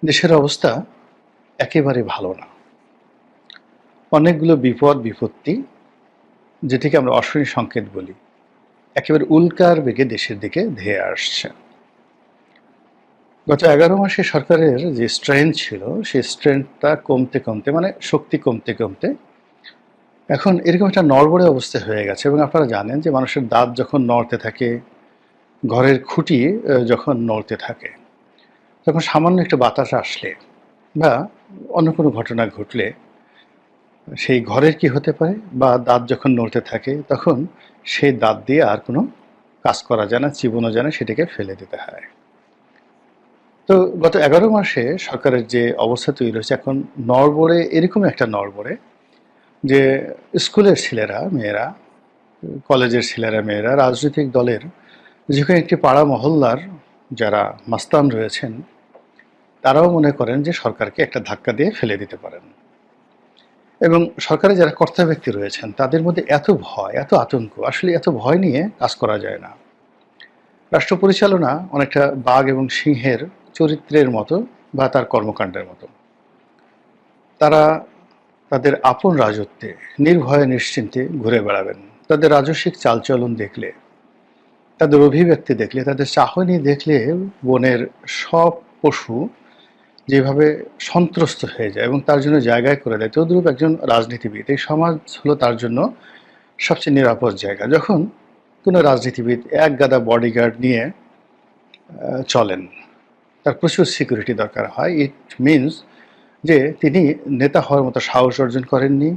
দেশের অবস্থা একেবারে ভালো না। অনেকগুলো বিপদ-বিপত্তি, যেটিকে আমরা অশনি সংকেত বলি, একেবারে উল্কার বেগে দেশের দিকে ধেয়ে আসছে। গত ১১ মাসে সরকারের যে স্ট্রেংথ ছিল, সেই স্ট্রেংথটা কমতে মানে শক্তি কমতে এখন এরকম একটা নড়বড়ে অবস্থা হয়ে গেছে। এবং আপনারা জানেন যে মানুষের দাঁত যখন নড়তে থাকে, ঘরের খুঁটি যখন নড়তে থাকে, তখন সামান্য একটু বাতাস আসলে বা অন্য কোনো ঘটনা ঘটলে সেই ঘরের কি হতে পারে, বা দাঁত যখন নড়তে থাকে তখন সেই দাঁত দিয়ে আর কোনো কাজ করা যায় না, চিবোনো যায় না, সেটাকে ফেলে দিতে হয়। তো গত ১১ মাসে সরকারের যে অবস্থা তৈরি হয়েছে, এখন নড়বড়ে, এরকম একটা নড়বড়ে যে স্কুলের ছেলেরা মেয়েরা, কলেজের ছেলেরা মেয়েরা, রাজনৈতিক দলের যেখানে একটি পাড়া মহল্লার যারা মাস্তান রয়েছেন, তারাও মনে করেন যে সরকারকে একটা ধাক্কা দিয়ে ফেলে দিতে পারেন। এবং সরকারে যারা কর্তা ব্যক্তি রয়েছেন তাদের মধ্যে এত ভয়, এত আতঙ্ক, আসলে এত ভয় নিয়ে কাজ করা যায় না। রাষ্ট্র পরিচালনা অনেকটা বাঘ এবং সিংহের চরিত্রের মতো বা তার কর্মকাণ্ডের মতো। তারা তাদের আপন রাজত্বে নির্ভয়ে নিশ্চিন্তে ঘুরে বেড়াবেন। তাদের রাজস্বিক চালচলন দেখলে, তাদের অভিব্যক্তি দেখলে, তাদের চাহনি দেখলে বনের সব পশু যেভাবে সন্ত্রস্ত হয়ে যায় এবং তার জন্য জায়গায় করে দেয়, তদ্রূপ একজন রাজনীতিবিদ, এই সমাজ হলো তার জন্য সবচেয়ে নিরাপদ জায়গা। যখন কোনো রাজনীতিবিদ এক গাদা বডিগার্ড নিয়ে চলেন, তার প্রচুর সিকিউরিটি দরকার হয়, ইট মিনস যে তিনি নেতা হওয়ার মতো সাহস অর্জন করেননি,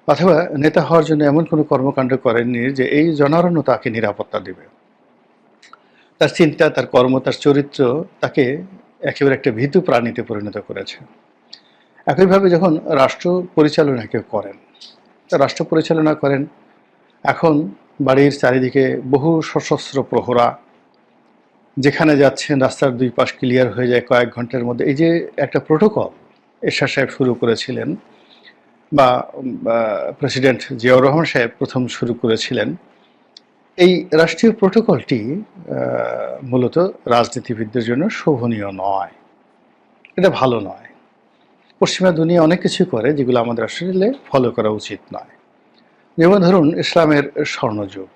অথবা নেতা হওয়ার জন্য এমন কোনো কর্মকাণ্ড করেননি যে এই জনারণ্য তাকে নিরাপত্তা দেবে। তার চিন্তা, তার কর্ম, তার চরিত্র তাকে একেবারে একটা ভীতু প্রাণীতে পরিণত করেছে। একইভাবে যখন রাষ্ট্র পরিচালনা কেউ করেন, রাষ্ট্র পরিচালনা করেন, এখন বাড়ির চারিদিকে বহু সশস্ত্র প্রহরা, যেখানে যাচ্ছেন রাস্তার দুই পাশ ক্লিয়ার হয়ে যায় কয়েক ঘন্টার মধ্যে। এই যে একটা প্রোটোকল এরশাদ সাহেব শুরু করেছিলেন, বা প্রেসিডেন্ট জিয়াউর রহমান সাহেব প্রথম শুরু করেছিলেন, এই রাষ্ট্রীয় প্রোটোকলটি মূলত রাজনীতিবিদদের জন্য শোভনীয় নয়, এটা ভালো নয়। পশ্চিমা দুনিয়া অনেক কিছু করে যেগুলো আমাদের আসলে ফলো করা উচিত নয়। যেমন ধরুন ইসলামের স্বর্ণযুগ,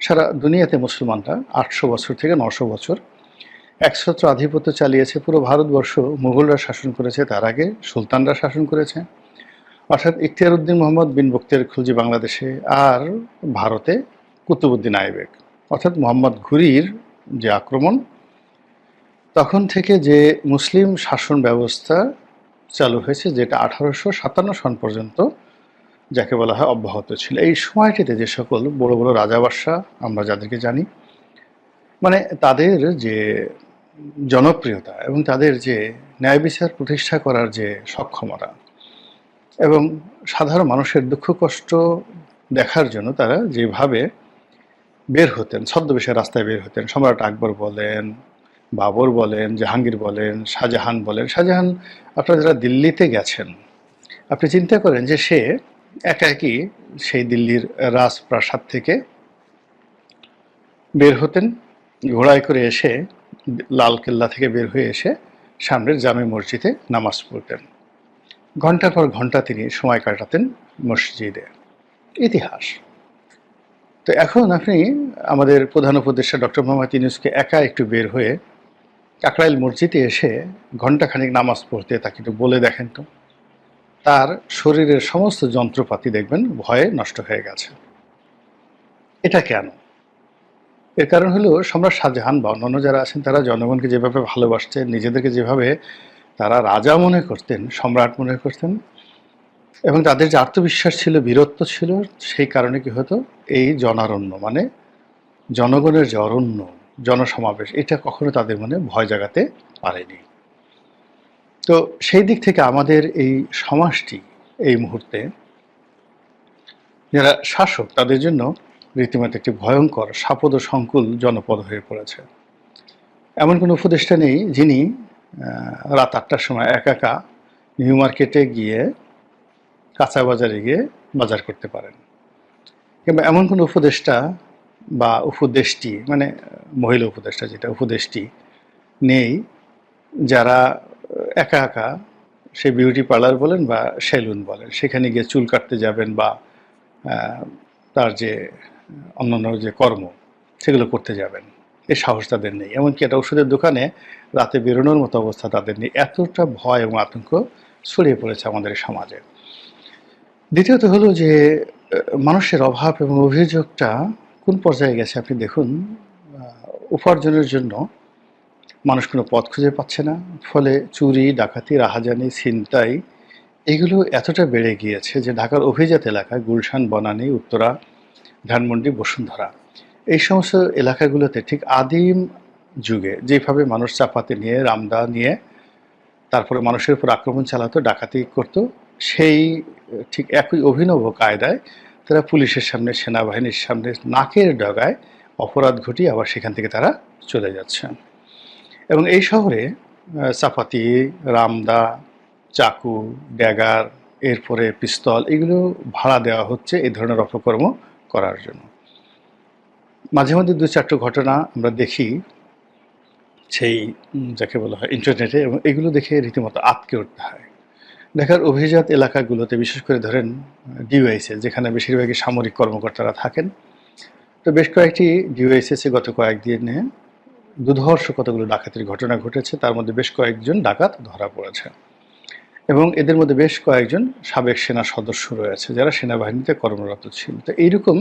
সারা দুনিয়াতে মুসলমানরা ৮০০ বছর থেকে ৯০০ বছর একছত্র আধিপত্য চালিয়েছে। পুরো ভারতবর্ষ মুঘলরা শাসন করেছে, তার আগে সুলতানরা শাসন করেছে, অর্থাৎ ইখতিয়ার উদ্দিন মোহাম্মদ বিন বখতিয়ার খলজি বাংলাদেশে, আর ভারতে কুতুবউদ্দিন আইবেক, অর্থাৎ মোহাম্মদ ঘুরির যে আক্রমণ, তখন থেকে যে মুসলিম শাসন ব্যবস্থা চালু হয়েছে, যেটা ১৮৫৭ সন পর্যন্ত যাকে বলা হয় অব্যাহত ছিল। এই সময়টিতে যে সকল বড় বড় রাজা বাদশাহ আমরা যাদেরকে জানি, মানে তাদের যে জনপ্রিয়তা এবং তাদের যে ন্যায় বিচার প্রতিষ্ঠা করার যে সক্ষমতা, এবং সাধারণ মানুষের দুঃখ কষ্ট দেখার জন্য তারা যেভাবে বের হতেন, ছদ্মবেশে রাস্তায় বের হতেন, সম্রাট আকবর বলেন, বাবর বলেন, জাহাঙ্গীর বলেন, শাহজাহান বলেন। শাহজাহান, আপনারা যারা দিল্লিতে গেছেন, আপনি চিন্তা করেন যে সে একাকী সেই দিল্লির রাজপ্রাসাদ থেকে বের হতেন, ঘোড়ায় করে এসে লালকেল্লা থেকে বের হয়ে এসে সামনের জামে মসজিদে নামাজ পড়তেন। ঘন্টার পর ঘন্টা তিনি সময় কাটাতেন মসজিদে। ইতিহাস। তো এখন আপনি আমাদের প্রধান উপদেষ্টা ডক্টর মোহাম্মদ ইউনূসকে একা একটু বের হয়ে কাকরাইল মসজিদে এসে ঘণ্টাখানিক নামাজ পড়তে তাকে একটু বলে দেখেন তো, তার শরীরের সমস্ত যন্ত্রপাতি দেখবেন ভয়ে নষ্ট হয়ে গেছে। এটা কেন? এর কারণ হলো সম্রাট শাহজাহান বা অন্যান্য যারা আছেন তারা জনগণকে যেভাবে ভালোবাসতেন, নিজেদেরকে যেভাবে তারা রাজা মনে করতেন, সম্রাট মনে করতেন, এবং তাদের যে আত্মবিশ্বাস ছিল, বীরত্ব ছিল, সেই কারণে কি হতো, এই জনারণ্য মানে জনগণের যে অরণ্য, জনসমাবেশ, এটা কখনো তাদের মনে ভয় জাগাতে পারেনি। তো সেই দিক থেকে আমাদের এই সমাজটি এই মুহূর্তে যারা শাসক তাদের জন্য রীতিমতো একটি ভয়ঙ্কর সাপদ সংকুল জনপদ হয়ে পড়েছে। এমন কোনো উপদেষ্টা নেই যিনি রাত ৮টার সময় একা নিউ মার্কেটে গিয়ে, কাঁচা বাজারে গিয়ে বাজার করতে পারেন। কিংবা এমন কোনো উপদেষ্টা বা উপদেষ্টি, মানে মহিলা উপদেষ্টা যেটা, উপদেষ্টি নেই যারা একা একা সে বিউটি পার্লার বলেন বা সেলুন বলেন সেখানে গিয়ে চুল কাটতে যাবেন বা তার যে অন্যান্য যে কর্ম সেগুলো করতে যাবেন, এই সাহস তাদের নেই। এমনকি একটা ওষুধের দোকানে রাতে বেরোনোর মতো অবস্থা তাদের নেই। এতটা ভয় এবং আতঙ্ক ছড়িয়ে পড়েছে আমাদের সমাজে। দ্বিতীয়ত হলো যে মানুষের অভাব এবং অভিযোগটা কোন পর্যায়ে গেছে আপনি দেখুন। উপার্জনের জন্য মানুষ কোনো পথ খুঁজে পাচ্ছে না, ফলে চুরি, ডাকাতি, রাহাজানি, ছিনতাই এগুলো এতটা বেড়ে গিয়েছে যে ঢাকার অভিজাত এলাকায় গুলশান, বনানী, উত্তরা, ধানমন্ডি, বসুন্ধরা এই সমস্ত এলাকাগুলোতে ঠিক আদিম যুগে যেভাবে মানুষ চাপাতি নিয়ে, রামদা নিয়ে তারপরে মানুষের উপর আক্রমণ চালাতো, ডাকাতি করত, সেই ঠিক একই অভিনব কায়দায় তারা পুলিশের সামনে, সেনাবাহিনীর সামনে নাকের ডগায় অপরাধ ঘটিয়ে আবার সেখান থেকে তারা চলে যাচ্ছে। এবং এই শহরে চাপাতি, রামদা, চাকু, ড্যাগার, এরপরে পিস্তল এগুলো ভাড়া দেওয়া হচ্ছে এই ধরনের অপকর্ম করার জন্য। মাঝে মধ্যে ২-৪টা ঘটনা আমরা দেখি সেই যাকে বলা হয় ইন্টারনেটে, এবং এগুলো দেখে রীতিমতো আঁতকে উঠতে হয়। ঢাকার অভিজাত এলাকাগুলোতে বিশেষ করে ধরেন ডিওয়াইসে, যেখানে বেশিরভাগই সামরিক কর্মকর্তারা থাকেন, তো বেশ কয়েকটি ডিওয়াইসিসে গত কয়েকদিনে দুর্ধর্ষ কতগুলো ডাকাতির ঘটনা ঘটেছে। তার মধ্যে বেশ কয়েকজন ডাকাত ধরা পড়েছে এবং এদের মধ্যে বেশ কয়েকজন সাবেক সেনা সদস্য রয়েছে যারা সেনাবাহিনীতে কর্মরত ছিল। তো এইরকম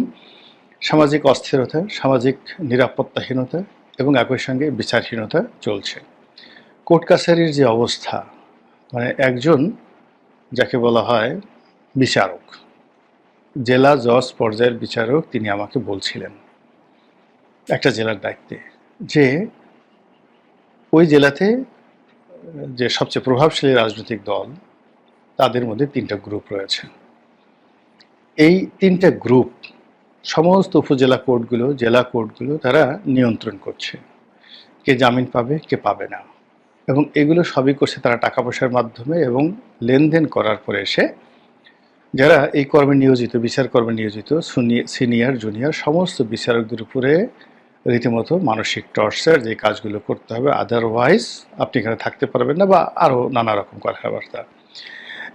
সামাজিক অস্থিরতা, সামাজিক নিরাপত্তাহীনতা এবং একই সঙ্গে বিচারহীনতা চলছে। কোর্ট কাছারির যে অবস্থা, মানে একজন যাকে বলা হয় বিচারক, জেলা জজ পর্যায়ের বিচারক, তিনি আমাকে বলছিলেন একটা জেলার দায়িত্বে যে ওই জেলাতে যে সবচেয়ে প্রভাবশালী রাজনৈতিক দল তাদের মধ্যে ৩টা গ্রুপ রয়েছে। এই ৩টা গ্রুপ সমস্ত উপজেলা কোর্টগুলো, জেলা কোর্টগুলো তারা নিয়ন্ত্রণ করছে, কে জামিন পাবে, কে পাবে না। এবং এগুলো সবই করছে তারা টাকা পয়সার মাধ্যমে এবং লেনদেন করার পরে এসে যারা এই কর্মে নিয়োজিত, বিচার কর্মে নিয়োজিত সিনিয়র জুনিয়র সমস্ত বিচারকদের উপরে রীতিমতো মানসিক টর্চার, যে কাজগুলো করতে হবে, আদারওয়াইজ আপনি এখানে থাকতে পারবেন না, বা আরও নানা রকম কথাবার্তা।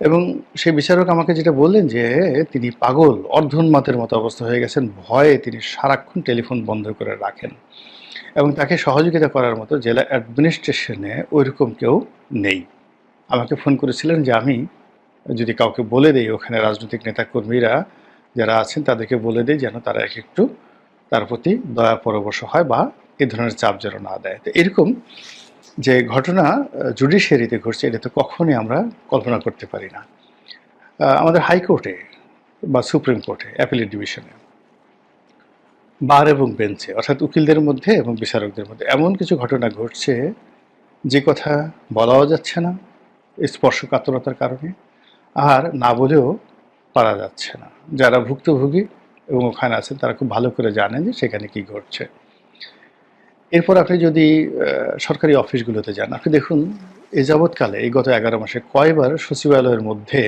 এবং সেই বিচারক আমাকে যেটা বললেন যে তিনি পাগল, অর্ধোন্মাতের মতো অবস্থা হয়ে গেছেন, ভয়ে তিনি সারাক্ষণ টেলিফোন বন্ধ করে রাখেন এবং তাকে সহযোগিতা করার মতো জেলা অ্যাডমিনিস্ট্রেশনে ওইরকম কেউ নেই। আমাকে ফোন করেছিলেন যে আমি যদি কাউকে বলে দেই, ওখানে রাজনৈতিক নেতাকর্মীরা যারা আছেন তাদেরকে বলে দেই যেন তারা একটু তার প্রতি দয়া পরবশ হয় বা এ ধরনের চাপ যেন না দেয়। তো এরকম যে ঘটনা জুডিশিয়ারিতে ঘটছে, এটা তো কখনই আমরা কল্পনা করতে পারি না। আমাদের হাইকোর্টে বা সুপ্রিম কোর্টে, অ্যাপিলেট ডিভিশনে, বার এবং বেঞ্চে, অর্থাৎ উকিলদের মধ্যে এবং বিচারকদের মধ্যে এমন কিছু ঘটনা ঘটছে যে কথা বলাও যাচ্ছে না স্পর্শকাতরতার কারণে, আর না বলেও পারা যাচ্ছে না। যারা ভুক্তভোগী এবং ওখানে আছেন তারা খুব ভালো করে জানেন যে সেখানে কি ঘটছে। এরপর আপনি যদি সরকারি অফিসগুলোতে যান, আপনি দেখুন এ যাবৎকালে এই গত 11 মাসে কয়বার সচিবালয়ের মধ্যে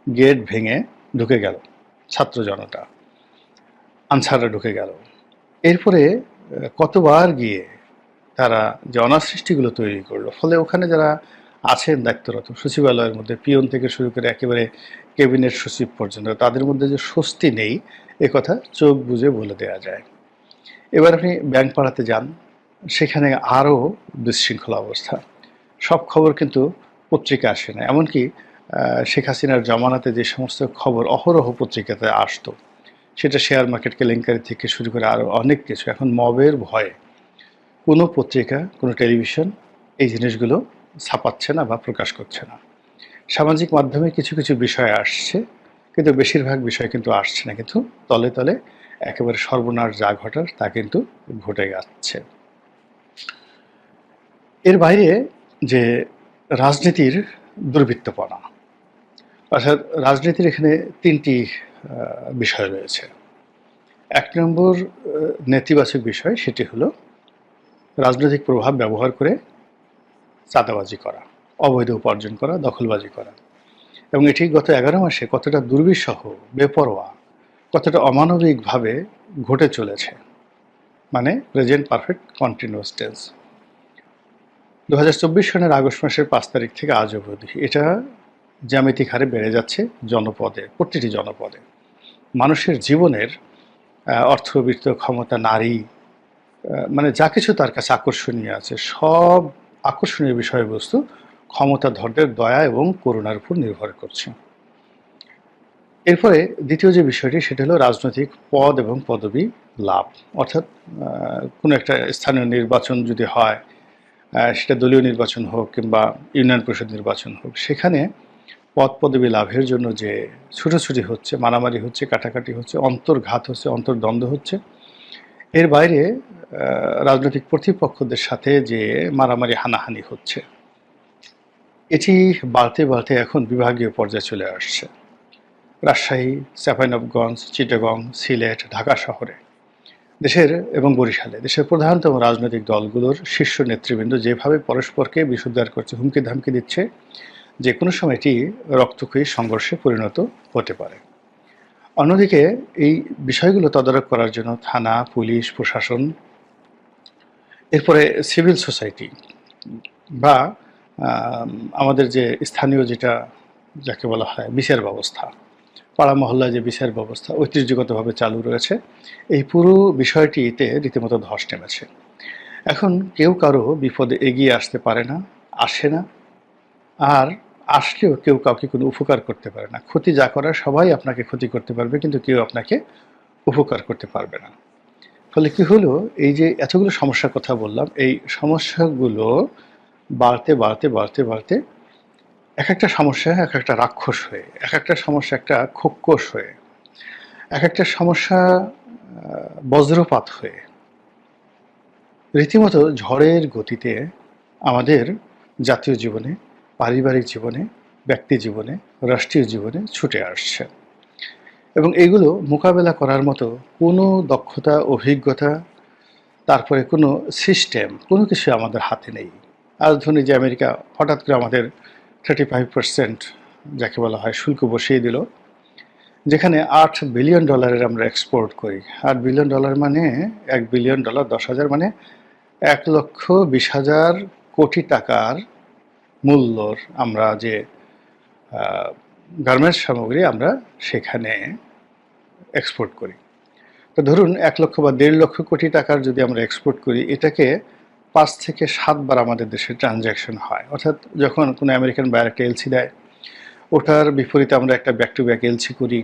গেট ভেঙে ঢুকে গেল ছাত্র জনতা, আনসাররা ঢুকে গেল। এরপরে কতবার গিয়ে তারা যে অনাসৃষ্টিগুলো তৈরি করলো, ফলে ওখানে যারা আছেন দায়িত্বরত সচিবালয়ের মধ্যে, পিয়ন থেকে শুরু করে একেবারে ক্যাবিনেট সচিব পর্যন্ত, তাদের মধ্যে যে স্বস্তি নেই এ কথা চোখ বুজে বলে দেওয়া যায়। এবার আপনি ব্যাংক পাড়াতে যান, সেখানে আরও বিশৃঙ্খলা অবস্থা। সব খবর কিন্তু পত্রিকা আসে না। এমনকি শেখ হাসিনার জমানাতে যে সমস্ত খবর অহরহ পত্রিকাতে আসতো, সেটা শেয়ার মার্কেট কেলেঙ্কারি থেকে শুরু করে আরও অনেক কিছু, এখন মবের ভয়ে কোনো পত্রিকা, কোনো টেলিভিশন এই জিনিসগুলো ছাপাচ্ছে না বা প্রকাশ করছে না। সামাজিক মাধ্যমে কিছু কিছু বিষয় আসছে, কিন্তু বেশিরভাগ বিষয় কিন্তু আসছে না, কিন্তু তলে তলে একেবারে সর্বনাশ যা ঘটার তা কিন্তু ঘটে যাচ্ছে। এর বাইরে যে রাজনীতির দুর্বৃত্তপনা, অর্থাৎ রাজনীতির এখানে 3টি বিষয় রয়েছে। 1 নম্বর নেতিবাচক বিষয়, সেটি হলো রাজনৈতিক প্রভাব ব্যবহার করে চাঁদাবাজি করা, অবৈধ উপার্জন করা, দখলবাজি করা। এবং এটি গত 11 মাসে কতটা দুর্বিষহ, বেপরোয়া, কতটা অমানবিকভাবে ঘটে চলেছে, মানে প্রেজেন্ট পারফেক্ট কন্টিনিউয়াস টেন্স। 2024 সনের আগস্ট মাসের 5 তারিখ থেকে আজ অবধি এটা জ্যামিতিক হারে বেড়ে যাচ্ছে জনপদে, প্রতিটি জনপদে। মানুষের জীবনের অর্থবিত্ত, ক্ষমতা, নারী, মানে যা কিছু তার কাছে আকর্ষণীয় আছে, সব আকর্ষণীয় বিষয়বস্তু ক্ষমতাধরদের দয়া এবং করুণার উপর নির্ভর করছে। এরপরে দ্বিতীয় যে বিষয়টি, সেটা হলো রাজনৈতিক পদ এবং পদবি লাভ। অর্থাৎ কোনো একটা স্থানীয় নির্বাচন যদি হয়, সেটা দলীয় নির্বাচন হোক কিংবা ইউনিয়ন পরিষদ নির্বাচন হোক, সেখানে পদ পদবি লাভের জন্য যে ছুটোছুটি হচ্ছে, মারামারি হচ্ছে, কাটাকাটি হচ্ছে, অন্তর্ঘাত হচ্ছে, অন্তর্দ্বন্দ্ব হচ্ছে, এর বাইরে রাজনৈতিক প্রতিপক্ষদের সাথে যে মারামারি হানাহানি হচ্ছে, এটি বাড়তে বাড়তে এখন বিভাগীয় পর্যায়ে চলে আসছে। রাজশাহী, চাঁপাইনবাবগঞ্জ, চিটাগং, সিলেট, ঢাকা শহরে দেশের এবং বরিশালে দেশের প্রধানতম রাজনৈতিক দলগুলোর শীর্ষ নেতৃবৃন্দ যেভাবে পরস্পরকে বিষোদ্গার করছে, হুমকি ধামকি দিচ্ছে, যে কোনো সময় এটি রক্তক্ষয়ী সংঘর্ষে পরিণত হতে পারে। অন্যদিকে এই বিষয়গুলো তদারক করার জন্য থানা, পুলিশ, প্রশাসন, এরপরে সিভিল সোসাইটি বা আমাদের যে স্থানীয় যেটা যাকে বলা হয় বিচার ব্যবস্থা, পাড়া মহল্লায় যে বিচার ব্যবস্থা ঐতিহ্যগতভাবে চালু রয়েছে, এই পুরো বিষয়টিতে রীতিমতো ধস নেমেছে। এখন কেউ কারো বিপদে এগিয়ে আসতে পারে না, আসে না, আর আসলেও কেউ কাউকে কোনো উপকার করতে পারে না। ক্ষতি যা করার সবাই আপনাকে ক্ষতি করতে পারবে, কিন্তু কেউ আপনাকে উপকার করতে পারবে না। ফলে কি হলো, এই যে এতগুলো সমস্যার কথা বললাম, এই সমস্যাগুলো বাড়তে বাড়তে বাড়তে বাড়তে এক একটা সমস্যা এক একটা রাক্ষস হয়ে, এক একটা সমস্যা একটা খোক্কস হয়ে, এক একটা সমস্যা বজ্রপাত হয়ে, রীতিমতো ঝড়ের গতিতে আমাদের জাতীয় জীবনে, পারিবারিক জীবনে, ব্যক্তি জীবনে, রাষ্ট্রীয় জীবনে ছুটে আসছে। এবং এগুলো মোকাবেলা করার মতো কোনো দক্ষতা, অভিজ্ঞতা, তারপরে কোনো সিস্টেম, কোনো কিছু আমাদের হাতে নেই। আজ ধরুন যে আমেরিকা হঠাৎ করে আমাদের 35% যাকে বলা হয় শুল্ক বসিয়ে দিল, যেখানে $8 বিলিয়ন আমরা এক্সপোর্ট করি। $8 বিলিয়ন মানে $1 বিলিয়ন 10,000 মানে 1,20,000 কোটি টাকার মূল্যর আমরা যে গার্মেন্টস সামগ্রী আমরা সেখানে এক্সপোর্ট করি। তো ধরুন 1 লক্ষ বা 1.5 লক্ষ কোটি টাকার যদি আমরা এক্সপোর্ট করি, এটাকে 5 থেকে 7 বার আমাদের দেশে ট্রানজ্যাকশন হয়। অর্থাৎ যখন কোনো আমেরিকান বায়ার একটা এলসি দেয়, ওটার বিপরীতে আমরা একটা ব্যাক টু ব্যাক এলসি করি,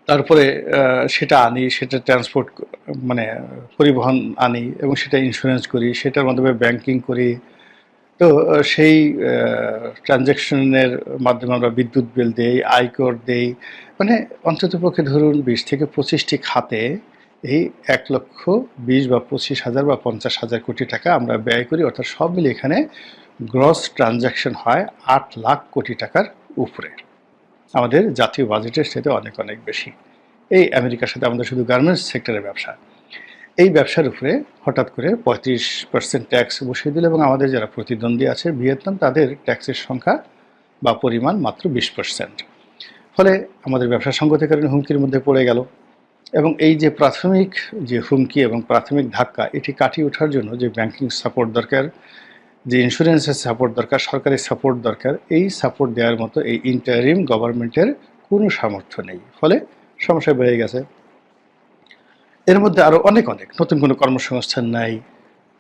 তারপরে সেটা আনি, সেটা ট্রান্সপোর্ট মানে পরিবহন আনি এবং সেটা ইন্স্যুরেন্স করি, সেটার মাধ্যমে ব্যাংকিং করি। তো সেই ট্রানজ্যাকশনের মাধ্যমে আমরা বিদ্যুৎ বিল দেই, আয়কর দেই, মানে অন্ততপক্ষে ধরুন 20 থেকে 25টি খাতে এই 1,20,000 বা 25,000 বা 50,000 কোটি টাকা আমরা ব্যয় করি। অর্থাৎ সব মিলে এখানে গ্রস ট্রানজ্যাকশন হয় 8 লাখ কোটি টাকার উপরে। আমাদের জাতীয় বাজেটের সাথে অনেক অনেক বেশি। এই আমেরিকার সাথে আমাদের শুধু গার্মেন্টস সেক্টরের ব্যবসা, এই ব্যবসার উপরে হঠাৎ করে 35% ট্যাক্স বসিয়ে দিল এবং আমাদের যারা প্রতিদ্বন্দ্বী আছে ভিয়েতনাম, তাদের ট্যাক্সের সংখ্যা বা পরিমাণ মাত্র 20%। ফলে আমাদের ব্যবসা সংগতের কারণে হুমকির মধ্যে পড়ে গেল। এবং এই যে প্রাথমিক যে হুমকি এবং প্রাথমিক ধাক্কা, এটি কাটিয়ে ওঠার জন্য যে ব্যাংকিং সাপোর্ট দরকার, যে ইন্স্যুরেন্সের সাপোর্ট দরকার, সরকারি সাপোর্ট দরকার, এই সাপোর্ট দেওয়ার মতো এই ইন্টারিম গভর্নমেন্টের কোনো সামর্থ্য নেই। ফলে সমস্যা বেড়ে গেছে। এর মধ্যে আরও অনেক অনেক নতুন কোনো কর্মসংস্থান নাই,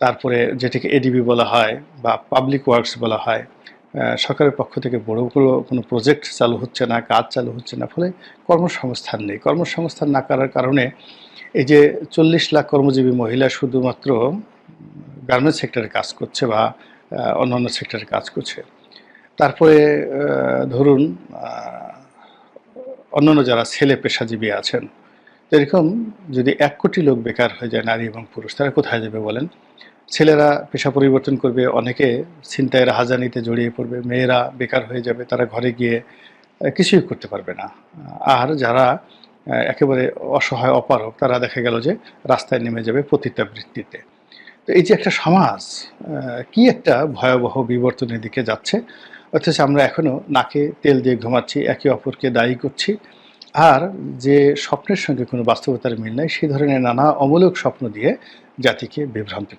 তারপরে যেটাকে এডিবি বলা হয় বা পাবলিক ওয়ার্কস বলা হয়, সরকারের পক্ষ থেকে বড় কোনো প্রজেক্ট চালু হচ্ছে না, কাজ চালু হচ্ছে না, ফলে কর্মসংস্থান নেই। কর্মসংস্থান না করার কারণে এই যে 40 লাখ কর্মজীবী মহিলা শুধুমাত্র গার্মেন্টস সেক্টরে কাজ করছে বা অন্যান্য সেক্টরে কাজ করছে, তারপরে ধরুন অন্যান্য যারা ছেলে পেশাজীবী আছেন, এরকম যদি 1 কোটি লোক বেকার হয়ে যায়, নারী এবং পুরুষ, তারা কোথায় যাবে বলেন? ছেলেরা পেশা পরিবর্তন করবে, অনেকে ছিনতাইয়ের হাজানিতে জড়িয়ে পড়বে, মেয়েরা বেকার হয়ে যাবে, তারা ঘরে গিয়ে কিছুই করতে পারবে না। আর যারা একেবারে অসহায় অপারগ, তারা দেখা গেল যে রাস্তায় নেমে যাবে পতিতাবৃত্তিতে। তো এই যে একটা সমাজ কি একটা ভয়াবহ বিবর্তনের দিকে যাচ্ছে, অথচ আমরা এখনও নাকে তেল দিয়ে ঘুমাচ্ছি, একে অপরকে দায়ী করছি, আর যে স্বপ্নের সঙ্গে কোনো বাস্তবতার মিল নাই, সেই ধরনের নানা অমূলক স্বপ্ন দিয়ে জাতিকে বিভ্রান্ত